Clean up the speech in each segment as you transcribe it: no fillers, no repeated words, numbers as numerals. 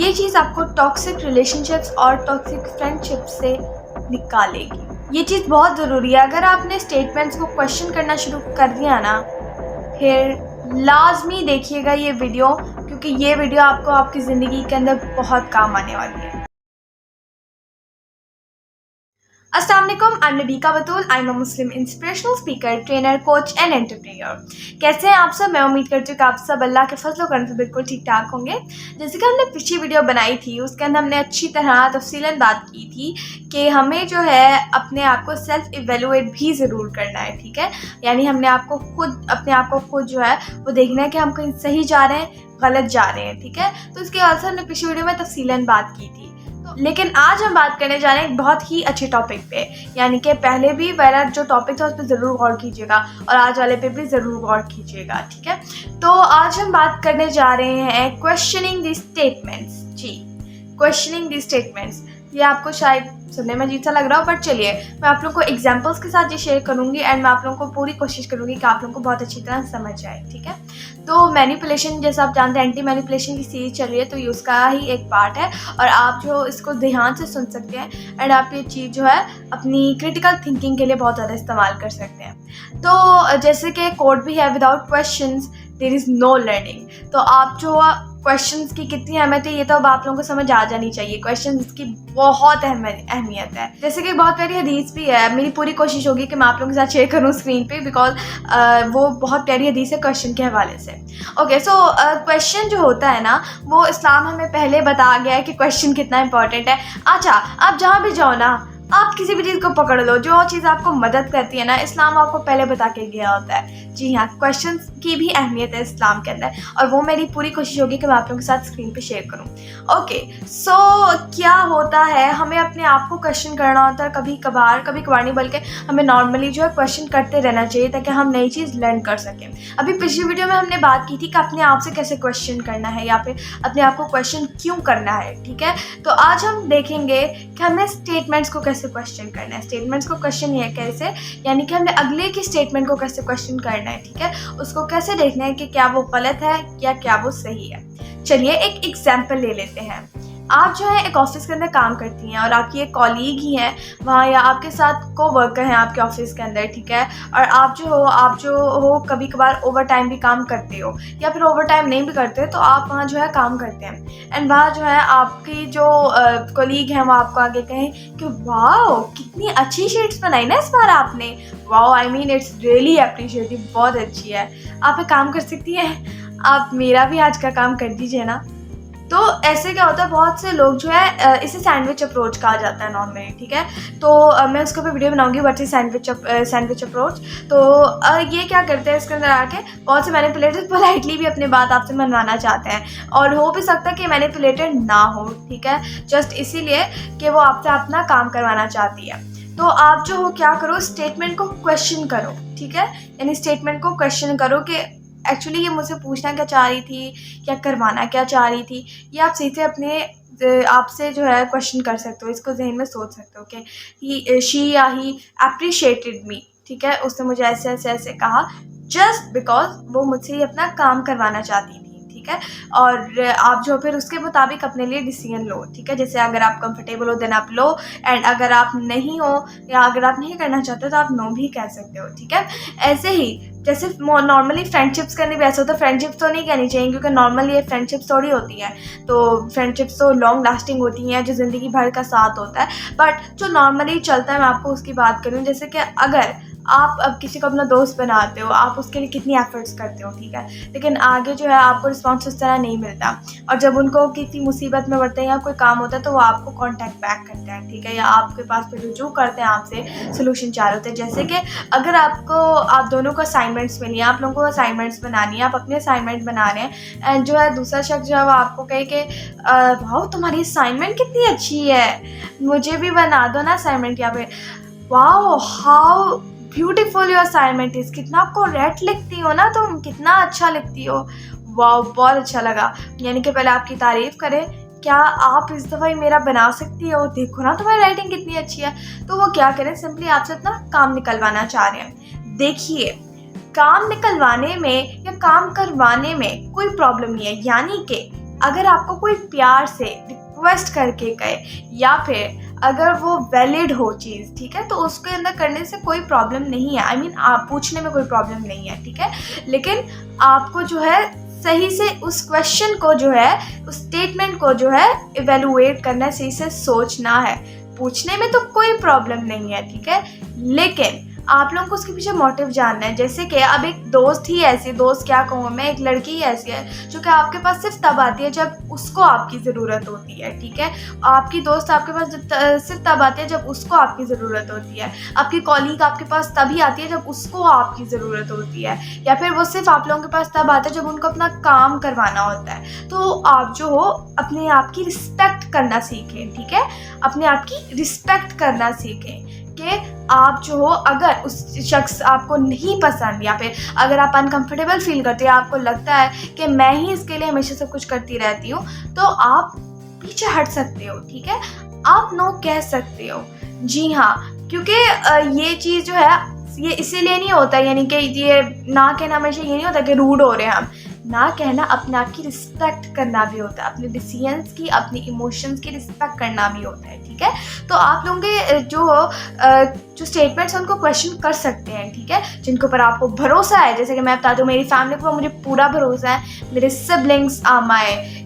ये चीज़ आपको toxic relationships और टॉक्सिक फ्रेंडशिप से निकालेगी। ये चीज़ बहुत ज़रूरी है। अगर आपने स्टेटमेंट्स को क्वेश्चन करना शुरू कर दिया ना, फिर लाज़मी देखिएगा ये वीडियो, क्योंकि ये वीडियो आपको आपकी ज़िंदगी के अंदर बहुत काम आने वाली है। अस्सलाम वालेकुम, I am Nabika Batool. I am a Muslim inspirational speaker, trainer, coach and entrepreneur. कैसे हैं आप सब? मैं उम्मीद करती हूँ कि आप सब अल्लाह के फजल करम से बिल्कुल ठीक ठाक होंगे। जैसे कि हमने पिछली वीडियो बनाई थी, उसके अंदर हमने अच्छी तरह तफसीलन बात की थी कि हमें जो है अपने आप को सेल्फ इवेलुएट भी ज़रूर करना है, ठीक है। यानी हमने अपने आप को खुद जो है वो देखना है कि हम कहीं सही जा रहे हैं, गलत जा रहे हैं, ठीक है। तो उसके बाद से हमने पिछली वीडियो में तफसीलन बात की थी। लेकिन आज हम बात करने जा रहे हैं एक बहुत ही अच्छे टॉपिक पे, यानी कि पहले भी वाला जो टॉपिक था उस पर ज़रूर गौर कीजिएगा और आज वाले पे भी ज़रूर गौर कीजिएगा, ठीक है। तो आज हम बात करने जा रहे हैं क्वेश्चनिंग द स्टेटमेंट्स। जी, क्वेश्चनिंग द स्टेटमेंट्स। ये आपको शायद सुनने में अजीब सा लग रहा हो, बट चलिए मैं आप लोगों को एग्जांपल्स के साथ ये शेयर करूंगी एंड मैं आप लोगों को पूरी कोशिश करूंगी कि आप लोगों को बहुत अच्छी तरह समझ जाए, ठीक है। तो मैनिपुलेशन, जैसा आप जानते हैं, एंटी मैनिपुलेशन की सीरीज चल रही है, तो ये उसका ही एक पार्ट है और आप जो इसको ध्यान से सुन सकते हैं एंड आप ये चीज़ जो है अपनी क्रिटिकल थिंकिंग के लिए बहुत ज़्यादा इस्तेमाल कर सकते हैं। तो जैसे कि कोड भी है, without questions there is no learning. तो आप जो क्वेश्चंस की कितनी अहमियत है ये तो अब आप लोगों को समझ आ जानी चाहिए। क्वेश्चंस की बहुत अहमियत है। जैसे कि बहुत प्यारी हदीस भी है, मेरी पूरी कोशिश होगी कि मैं आप लोगों के साथ शेयर करूं स्क्रीन पे, बिकॉज वो बहुत प्यारी हदीस है क्वेश्चन के हवाले से। ओके, सो क्वेश्चन जो होता है ना, वो इस्लाम हमें पहले बता गया है कि क्वेश्चन कितना इंपॉर्टेंट है। अच्छा, आप जहाँ भी जाओ ना, आप किसी भी चीज़ को पकड़ लो, जो चीज़ आपको मदद करती है ना, इस्लाम आपको पहले बता के गया होता है। जी हाँ, क्वेश्चंस की भी अहमियत है इस्लाम के अंदर और वो मेरी पूरी कोशिश होगी कि मैं आप लोगों के साथ स्क्रीन पे शेयर करूं। ओके, सो क्या होता है, हमें अपने आप को क्वेश्चन करना होता है कभी कभार नहीं, बल्कि हमें नॉर्मली जो है क्वेश्चन करते रहना चाहिए ताकि हम नई चीज़ लर्न कर सकें। अभी पिछली वीडियो में हमने बात की थी कि अपने आप से कैसे क्वेश्चन करना है या फिर अपने आप को क्वेश्चन क्यों करना है, ठीक है। तो आज हम देखेंगे कि हमें स्टेटमेंट्स को कैसे क्वेश्चन करना है। स्टेटमेंट्स को क्वेश्चन है कैसे, यानी कि हमने अगले की स्टेटमेंट को कैसे क्वेश्चन करना है, ठीक है। उसको कैसे देखना है कि क्या वो गलत है या क्या वो सही है। चलिए एक एग्जांपल ले लेते हैं। आप जो है एक ऑफिस के अंदर काम करती हैं और आपकी एक कॉलीग ही है वहाँ, या आपके साथ कोवर्कर हैं आपके ऑफिस के अंदर, ठीक है। और आप जो हो कभी कभार ओवर टाइम भी काम करते हो या फिर ओवर टाइम नहीं भी करते, तो आप वहाँ जो है काम करते हैं एंड वहाँ जो है आपकी जो कॉलीग हैं वो आपको आगे कहें कि वाओ कितनी अच्छी शीट्स बनाई ना इस बार आपने, wow I mean it's really appreciative, बहुत अच्छी है। आप एक काम कर सकती हैं, आप मेरा भी आज का काम कर दीजिए ना। तो ऐसे क्या होता है, बहुत से लोग जो है इसे सैंडविच अप्रोच कहा जाता है नॉर्मली, ठीक है। तो मैं उसके ऊपर वीडियो बनाऊंगी, व्हाट इज सैंडविच अप्रोच। तो ये क्या करते हैं, इसके अंदर आके बहुत से मैनिपुलेटर्स पोलाइटली भी अपनी बात आपसे मनवाना चाहते हैं और हो भी सकता है कि मैनिपुलेटेड ना हो, ठीक है, जस्ट इसीलिए कि वो आपसे अपना काम करवाना चाहती है। तो आप जो हो क्या करो, स्टेटमेंट को क्वेश्चन करो, ठीक है। यानी स्टेटमेंट को क्वेश्चन करो कि एक्चुअली ये मुझसे पूछना क्या चाह रही थी या करवाना क्या चाह रही थी। ये आप सीधे अपने आपसे जो है क्वेश्चन कर सकते हो, इसको जहन में सोच सकते हो कि शी या ही अप्रिशिएटेड मी, ठीक है, उसने मुझे ऐसे ऐसे ऐसे कहा जस्ट बिकॉज वो मुझसे ही अपना काम करवाना चाहती थी, ठीक है। और आप जो फिर उसके मुताबिक अपने लिए डिसीजन लो, ठीक है। जैसे अगर आप कंफर्टेबल हो देन आप लो, एंड अगर आप नहीं हो या अगर आप नहीं करना चाहते तो आप नो भी कह सकते हो, ठीक है। ऐसे ही जैसे नॉर्मली फ्रेंडशिप्स करने भी ऐसा होता है, फ्रेंडशिप्स तो नहीं कहनी चाहिए क्योंकि नॉर्मली ये फ्रेंडशिप्स थोड़ी होती है, तो फ्रेंडशिप्स तो लॉन्ग लास्टिंग होती हैं जो ज़िंदगी भर का साथ होता है। बट जो नॉर्मली चलता है, मैं आपको उसकी बात करूँ, जैसे कि अगर आप अब किसी को अपना दोस्त बनाते हो, आप उसके लिए कितनी एफर्ट्स करते हो, ठीक है, लेकिन आगे जो है आपको रिस्पॉन्स उस तरह नहीं मिलता और जब उनको किसी मुसीबत में पड़ते हैं या कोई काम होता है तो वो आपको कांटेक्ट बैक करते हैं, ठीक है, या आपके पास फिर रुजू करते हैं, आपसे सोल्यूशन चाह रहे होते हैं। जैसे कि अगर आप दोनों को असाइनमेंट्स मिली हैं, आप लोगों को असाइनमेंट्स बनानी है, आप अपने असाइनमेंट बना रहे हैं एंड जो है दूसरा शख्स जो है वो आपको कहे कि वाओ तुम्हारी असाइनमेंट कितनी अच्छी है, मुझे भी बना दो ना असाइनमेंट, या फिर wow how beautiful your assignment is, कितना करेक्ट लिखती हो ना तुम, कितना अच्छा लिखती हो, वाह बहुत अच्छा लगा। यानी कि पहले आपकी तारीफ़ करें, क्या आप इस दफ़ा मेरा बना सकती हो, देखो ना तुम्हारी राइटिंग कितनी अच्छी है। तो वो क्या करें, सिंपली आपसे अपना काम निकलवाना चाह रहे हैं। देखिए, काम निकलवाने में या काम करवाने में कोई प्रॉब्लम नहीं है, यानी कि अगर आपको कोई प्यार से रिक्वेस्ट करके कहे या फिर अगर वो वैलिड हो चीज़, ठीक है, तो उसके अंदर करने से कोई प्रॉब्लम नहीं है। आई मीन आप पूछने में कोई प्रॉब्लम नहीं है, ठीक है। लेकिन आपको जो है सही से उस क्वेश्चन को जो है, उस स्टेटमेंट को जो है इवेलुएट करना है, सही से सोचना है। पूछने में तो कोई प्रॉब्लम नहीं है, ठीक है, लेकिन आप लोगों को उसके पीछे मोटिव जानना है। जैसे कि अब एक दोस्त ही ऐसी, दोस्त क्या कहूँ मैं, एक लड़की ही ऐसी है जो कि आपके पास सिर्फ तब आती है जब उसको आपकी ज़रूरत होती है, ठीक है। आपकी दोस्त आपके पास सिर्फ तब आती है जब उसको आपकी ज़रूरत होती है। आपकी कॉलीग आपके पास तभी आती है जब उसको आपकी ज़रूरत होती है, या फिर वो सिर्फ आप लोगों के पास तब आता है जब उनको अपना काम करवाना होता है। तो आप जो हो अपने आप की रिस्पेक्ट करना सीखें, ठीक है, अपने आप की रिस्पेक्ट करना सीखें कि आप जो हो, अगर उस शख्स आपको नहीं पसंद या फिर अगर आप अनकंफर्टेबल फील करते हैं, आपको लगता है कि मैं ही इसके लिए हमेशा सब कुछ करती रहती हूँ, तो आप पीछे हट सकते हो, ठीक है, आप नो कह सकते हो। जी हाँ, क्योंकि ये चीज़ जो है ये इसीलिए नहीं होता, यानी कि ये ना कहना हमेशा ये नहीं होता कि रूड हो रहे हैं हम। ना कहना अपने आप की रिस्पेक्ट करना भी होता है, अपने डिसीजंस की, अपने इमोशंस की रिस्पेक्ट करना भी होता है, ठीक है। तो आप लोगों के जो स्टेटमेंट्स हैं उनको क्वेश्चन कर सकते हैं, ठीक है, जिनके ऊपर आपको भरोसा है। जैसे कि मैं बताती हूँ, मेरी फैमिली के ऊपर मुझे पूरा भरोसा है, मेरे siblings are my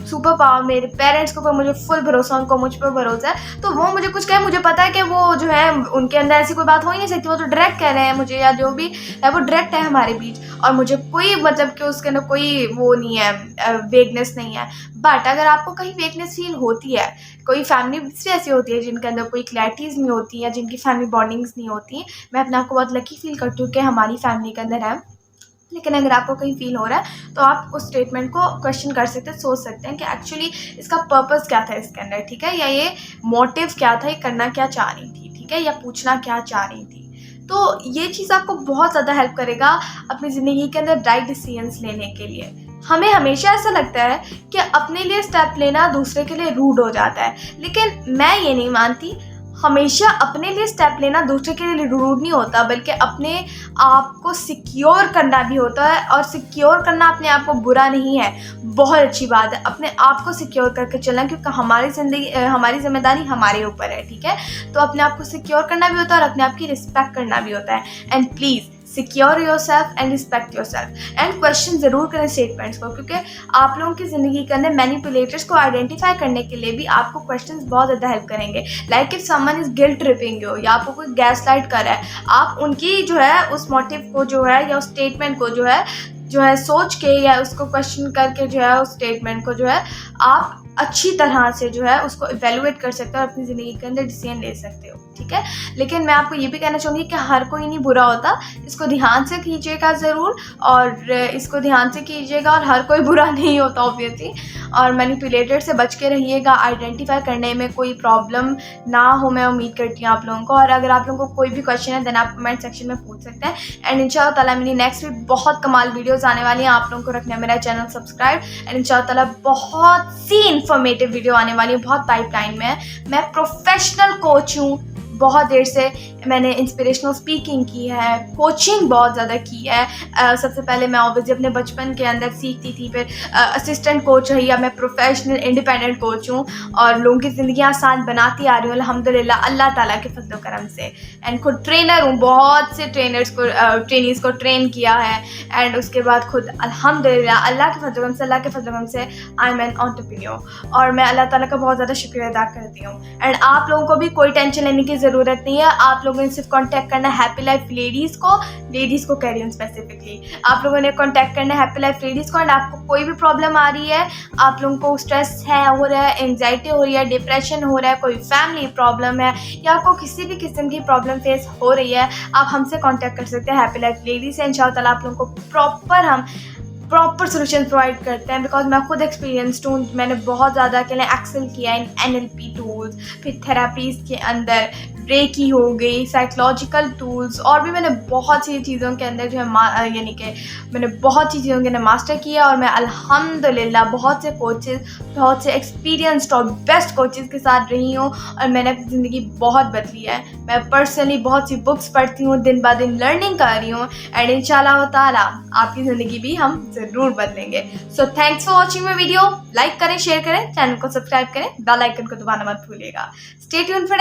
super power, मेरे पेरेंट्स के ऊपर मुझे फुल भरोसा, उनको मुझ पर भरोसा है। तो वो मुझे कुछ कहे, मुझे पता है कि वो जो है उनके अंदर ऐसी कोई बात हो ही नहीं सकती, वो तो डायरेक्ट कह रहे हैं मुझे, या जो भी है वो डायरेक्ट है हमारे बीच, और मुझे कोई मतलब कि उसके अंदर कोई वो नहीं है, वेगनेस नहीं है। बट अगर आपको कहीं वेगनेस फील होती है, कोई फैमिली भी ऐसी होती है जिनके अंदर कोई क्लैरिटीज़ नहीं होती या जिनकी फैमिली बॉन्डिंग्स नहीं होती, मैं अपने आप को बहुत लकी फील करती हूँ कि हमारी फैमिली के अंदर है। लेकिन अगर आपको कहीं फील हो रहा है तो आप उस स्टेटमेंट को क्वेश्चन कर सकते हैं, सोच सकते हैं कि एक्चुअली इसका पर्पस क्या था इसके अंदर, ठीक है, या ये मोटिव क्या था, ये करना क्या चाह रही थी, ठीक है, या पूछना क्या चाह रही थी। तो ये चीज़ आपको बहुत ज़्यादा हेल्प करेगा अपनी ज़िंदगी के अंदर राइट डिसीजंस लेने के लिए। हमें हमेशा ऐसा लगता है कि अपने लिए स्टेप लेना दूसरे के लिए रूड हो जाता है, लेकिन मैं ये नहीं मानती। हमेशा अपने लिए स्टेप लेना दूसरे के लिए रूड नहीं होता, बल्कि अपने आप को सिक्योर करना भी होता है। और सिक्योर करना अपने आप को बुरा नहीं है, बहुत अच्छी बात है अपने आप को सिक्योर करके चलना, क्योंकि हमारी ज़िंदगी, हमारी जिम्मेदारी हमारे ऊपर है, ठीक है। तो अपने आप को सिक्योर करना भी होता है और अपने आप की रिस्पेक्ट करना भी होता है। And please secure your self and respect your self. And question ज़रूर करें स्टेटमेंट्स को, क्योंकि आप लोगों की ज़िंदगी के अंदर मैनिपुलेटर्स को आइडेंटिफाई करने के लिए भी आपको क्वेश्चंस बहुत ज़्यादा हेल्प करेंगे। Like if someone is guilt tripping you, या आपको कोई गैस लाइट कर रहा है, आप उनकी जो है उस मोटिव को जो है या उस स्टेटमेंट को जो है सोच के या उसको क्वेश्चन करके जो है उस स्टेटमेंट को जो है आप अच्छी तरह से जो है उसको इवेलुएट कर सकते हो और अपनी ज़िंदगी के अंदर डिसीजन ले सकते हो, ठीक है। लेकिन मैं आपको ये भी कहना चाहूँगी कि हर कोई नहीं बुरा होता, इसको ध्यान से कीजिएगा ज़रूर, और इसको ध्यान से कीजिएगा, और हर कोई बुरा नहीं होता ऑब्वियसली। और मैनिपुलेटर से बच के रहिएगा, आइडेंटिफाई करने में कोई प्रॉब्लम ना हो, मैं उम्मीद करती हूँ आप लोगों को। और अगर आप लोगों को कोई भी क्वेश्चन है देन आप कमेंट सेक्शन में पूछ सकते हैं। एंड इंशाअल्लाह ताला मेरी नेक्स्ट वीक बहुत कमाल वीडियोज़ आने वाली हैं, आप लोगों को रखना है मेरा चैनल सब्सक्राइब। एंड इंशाअल्लाह ताला बहुत सी इन्फॉर्मेटिव वीडियो आने वाली है, बहुत पाइपलाइन में है। मैं प्रोफेशनल कोच हूँ, बहुत देर से मैंने इंस्पिरेशनल स्पीकिंग की है, कोचिंग बहुत ज़्यादा की है। सबसे पहले मैं ऑब्वियसली अपने बचपन के अंदर सीखती थी, फिर असिस्टेंट कोच रही, अब मैं प्रोफेशनल इंडिपेंडेंट कोच हूँ और लोगों की ज़िंदगी आसान बनाती आ रही हूँ अल्हम्दुलिल्लाह अल्लाह ताला के फज़ल करम से। एंड खुद ट्रेनर हूँ, बहुत से ट्रेनीज़ को ट्रेन किया है। एंड उसके बाद खुद अल्हम्दुलिल्लाह अल्लाह के फज़ल करम से आई एम एन एंटरप्रेन्योर, और मैं अल्लाह ताला का बहुत ज़्यादा शुक्रिया अदा करती हूँ। एंड आप लोगों को भी कोई टेंशन लेने की ज़रूरत नहीं है, आप लोगों ने सिर्फ कांटेक्ट करना है हैप्पी लाइफ लेडीज़ को कह रही हूँ स्पेसिफिकली, आप लोगों ने कांटेक्ट करना है हैप्पी लाइफ लेडीज़ को। एंड आपको कोई भी प्रॉब्लम आ रही है, आप लोगों को स्ट्रेस हो रहा है, एंजाइटी हो रही है, डिप्रेशन हो रहा है, कोई फैमिली प्रॉब्लम है, या आपको किसी भी किस्म की प्रॉब्लम फेस हो रही है, आप हमसे कांटेक्ट कर सकते हैं हैप्पी लाइफ लेडीज़ से। इंशाअल्लाह ताला आप लोगों को प्रॉपर सोल्यूशन प्रोवाइड करते हैं, बिकॉज मैं खुद एक्सपीरियंस्ड हूँ। मैंने बहुत ज़्यादा के लिए एक्सेल किया इन NLP टूल्स, फिर थेरापीज़ के अंदर रेकी हो गई, साइकोलॉजिकल टूल्स, और भी मैंने बहुत सी चीज़ों के अंदर जो है यानी कि मैंने बहुत सी चीज़ों के अंदर मास्टर किया। और मैं अल्हम्दुलिल्लाह बहुत से कोचेज़, बहुत से एक्सपीरियंस्ड और बेस्ट कोचेज़ के साथ रही हूँ, और मैंने अपनी ज़िंदगी बहुत बदली है। मैं पर्सनली बहुत सी बुक्स पढ़ती हूँ, दिन ब दिन लर्निंग कर रही हूँ, एंड इंशाअल्लाह ताला आपकी ज़िंदगी भी हम ज़रूर बदलेंगे। So thanks for watching my video. Like करें, शेयर करें, चैनल को सब्सक्राइब करें, बेल आइकन को दबाना मत भूलिएगा। Stay tuned for